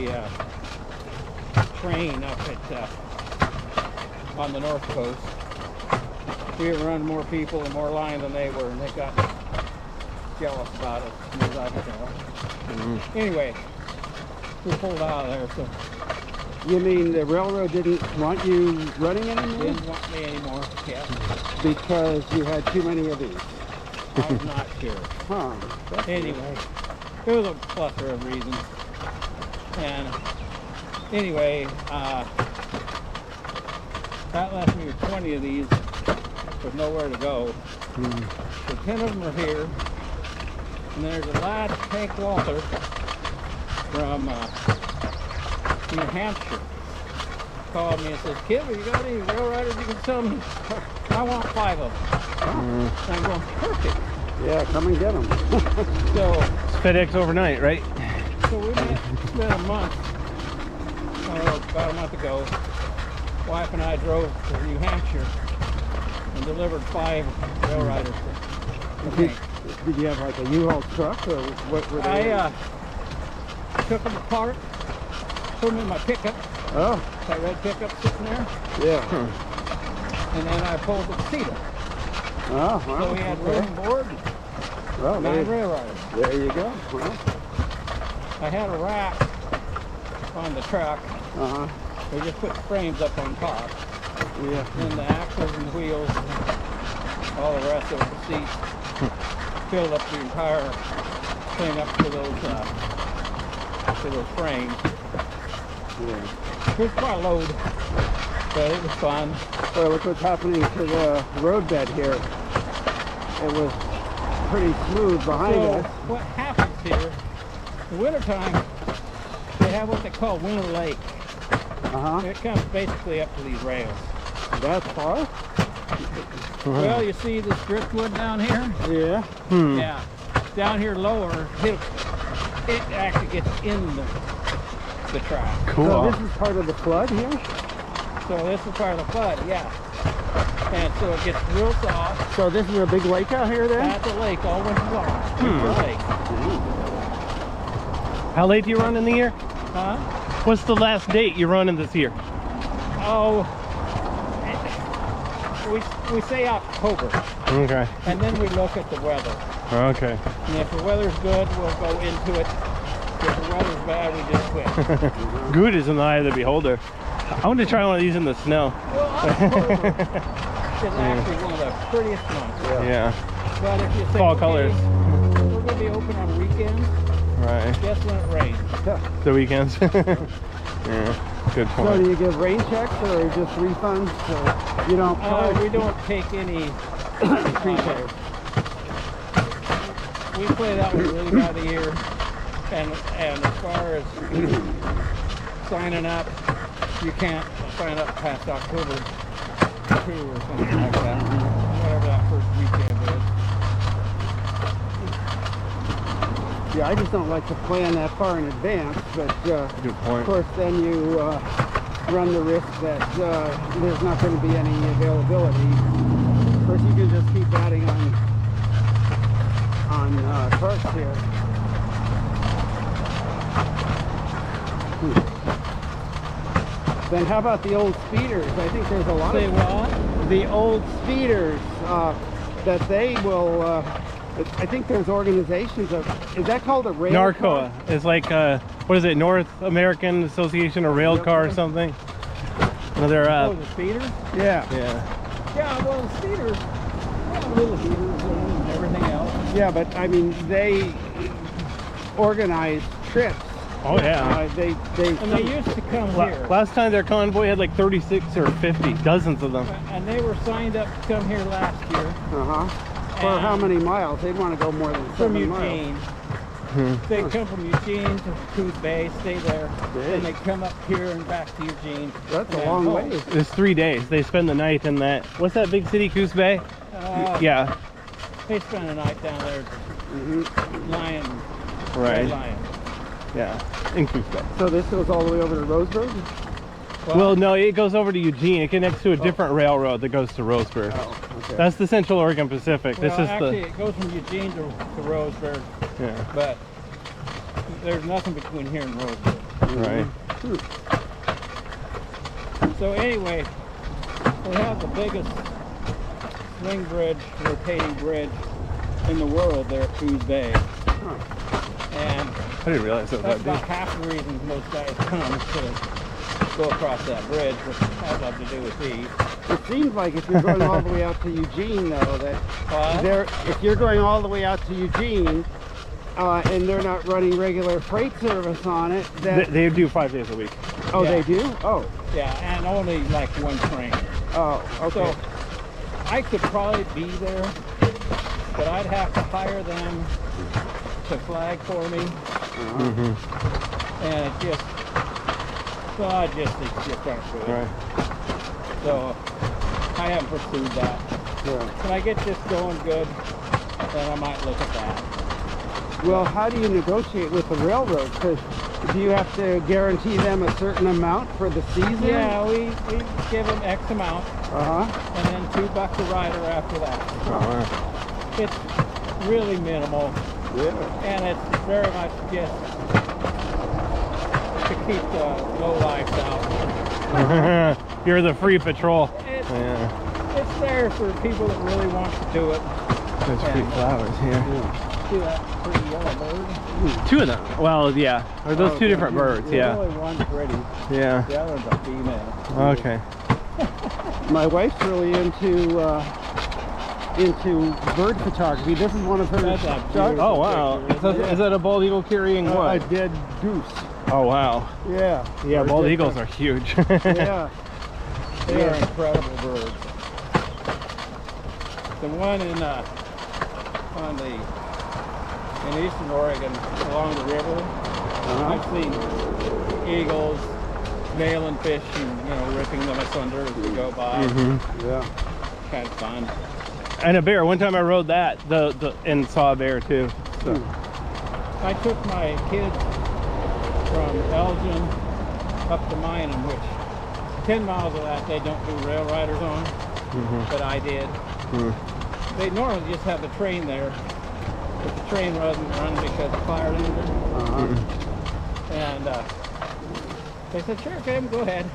a train up at on the North Coast. We were running more people and more line than they were, and they got jealous about it, as near as I could tell. Anyway, we pulled out of there, so. You mean the railroad didn't want you running anymore? Didn't want me anymore, yeah. Because you had too many of these? I'm not sure. Huh. Anyway, there was a plethora of reasons. And anyway, that left me with 20 of these with nowhere to go. So 10 of them are here. And there's a lad, Hank Walter, from New Hampshire, called me and says, "Kid, have you got any Railriders you can sell me? I want 5 of them." And I'm going, perfect. Yeah, come and get them. So It's FedEx overnight, right? So we spent a month, about a month ago, wife and I drove to New Hampshire and delivered 5 Railriders. Did you have like a U-Haul truck, or what were they? I took them apart, put them in my pickup, Oh, that red pickup sitting there, yeah. and then I pulled the seat up. Oh, well, So we had room and board, well, 9 Railriders. there you go. Well, I had a rack on the truck. uh-huh. We just put the frames up on top. Yeah. And the axles and wheels and all the rest of the seats filled up the entire thing up to those frames. Yeah. It was quite a load, but it was fun. Well, look what's happening to the roadbed here. It was pretty smooth behind So us. what happens here, in the wintertime, they have what they call Winter Lake. Uh-huh. It comes basically up to these rails. That's far? Well, you see this driftwood down here? Yeah. Yeah. Down here lower, it actually gets in the track. Cool. So this is part of the flood here? So this is part of the flood, yeah. And so it gets real soft. So this is a big lake out here then? That's a lake all winter long. It's a lake. How late do you run in the year? Huh? What's the last date you run in this year? Oh, we say October, Okay. and then we look at the weather. Okay. And if the weather's good, we'll go into it. If the weather's bad, we just quit. Good is in the eye of the beholder. I want to try one of these in the snow. Well, October is actually one of the prettiest months. Yeah. But if you say, Fall okay, colors. we're going to be open on weekends, Right. guess when it rains? The weekends. Yeah. Good So point. do you give rain checks or just refunds? Or you don't charge? We don't take any prepaid. We play that one really by the ear. And as far as signing up, you can't sign up past October 2 or something like that. Whatever that first weekend is. Yeah, I just don't like to plan that far in advance, but Good point. of course then you run the risk that there's not going to be any availability. Of course you can just keep adding on carts here. Then how about the old speeders? I think there's a lot Say of what? the old speeders that they will I think there's organizations of, is that called a rail NARCOA. car? It's like, what is it, North American Association of Rail Car or something? Another, Oh, the speeders? Yeah. yeah. Yeah, well, the speeders, they have little heaters and everything else. Yeah, but I mean, they organize trips. Oh, yeah. And they used to come here. Last time their convoy had like 36 or 50, dozens of them. And they were signed up to come here last year. Uh-huh. For how many miles? They'd want to go more than From 7 miles. Eugene. They come from Eugene to Coos Bay, stay there, and they come up here and back to Eugene. That's a and long home. way. It's 3 days. They spend the night in that, what's that big city, Coos Bay? Yeah. They spend a night down there, Lion, Right. Lion. Yeah, in Coos Bay. So this goes all the way over to Roseburg? Well, no, it goes over to Eugene. It connects to a different railroad that goes to Roseburg. Oh, okay. That's the Central Oregon Pacific. Well, This is actually, it goes from Eugene to Roseburg, yeah. but there's nothing between here and Roseburg. Right. So anyway, we have the biggest swing bridge, rotating bridge in the world there at Coos Bay. And I didn't realize that was that's that about deep. half the reason most guys come to go across that bridge, which has nothing to do with these. It seems like if you're going all the way out to Eugene, though, that What? if you're going all the way out to Eugene, and they're not running regular freight service on it, that They do 5 days a week. oh, Yeah. they do? Oh, Yeah, and only like one train. oh, okay. So I could probably be there, but I'd have to hire them to flag for me, and it just, well, it just aren't good. Right. So I haven't pursued that. Yeah. When I get this going good, then I might look at that. Well, how do you negotiate with the railroad? Because do you have to guarantee them a certain amount for the season? Yeah, we give them X amount, and then $2 a rider after that. Oh, wow. It's really minimal, Yeah. and it's very much just to keep the low life out. You're the free patrol. It's, Yeah. it's there for people that really want to do it. There's free flowers here. See that pretty yellow bird? 2 of them. Well, yeah. Are those 2 different birds? There's Yeah. only one pretty. Yeah. The other one's a female. Okay. My wife's really into bird photography. This is one of her That's a shots. beautiful Oh, wow. picture, isn't it? Is that a bald eagle carrying A what? dead goose. Oh, wow. Yeah. Yeah, Or bald dead eagles duck. are huge. Yeah. They are incredible birds. The one in eastern Oregon along the river, I've seen eagles nailing fish and ripping them asunder as we go by. Yeah. Kind of fun. And a bear. One time I rode that and saw a bear too. So. I took my kids from Elgin up to Minot, which 10 miles of that they don't do Railriders on, but I did. They normally just have the train there, but the train wasn't run because of fire danger. And they said, sure, Kevin, go ahead.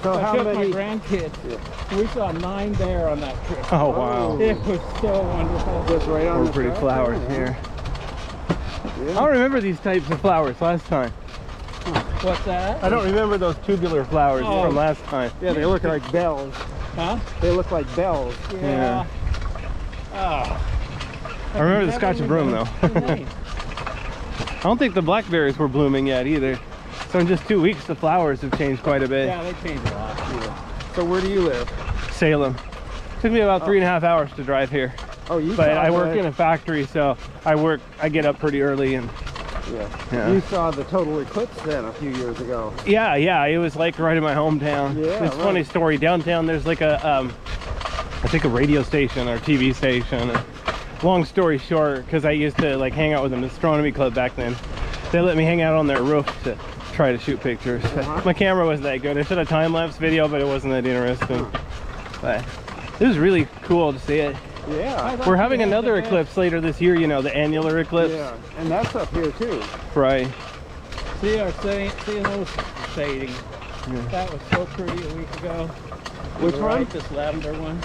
So I how took many? my grandkids. We saw 9 bear on that trip. Oh, wow. It was so wonderful. Just right on More the pretty track flowers there, here. Yeah. I don't remember these types of flowers last time. What's that? I don't remember those tubular flowers Oh. from last time. Yeah, they look like bells. Huh? They look like bells. Yeah. Oh. I remember the Never Scotch broom though. remember the name. I don't think the blackberries were blooming yet either. So in just 2 weeks, the flowers have changed quite a bit. Yeah, they changed a lot. So where do you live? Salem. Took me about 3.5 hours to drive here. Oh, you But saw I work the, in a factory, so I get up pretty early and Yeah. You saw the total eclipse then a few years ago. yeah, it was like right in my hometown. Yeah, It's a funny story. Downtown there's like a I think a radio station or TV station. Long story short, because I used to like hang out with an astronomy club back then, they let me hang out on their roof to try to shoot pictures. My camera wasn't that good. I shot a time-lapse video, but it wasn't that interesting. But it was really cool to see it. Yeah. We're having another eclipse later this year, the annular eclipse. Yeah, and that's up here too. Right. Seeing those shading. Yeah. That was so pretty a week ago. Which Right, one? this lavender one.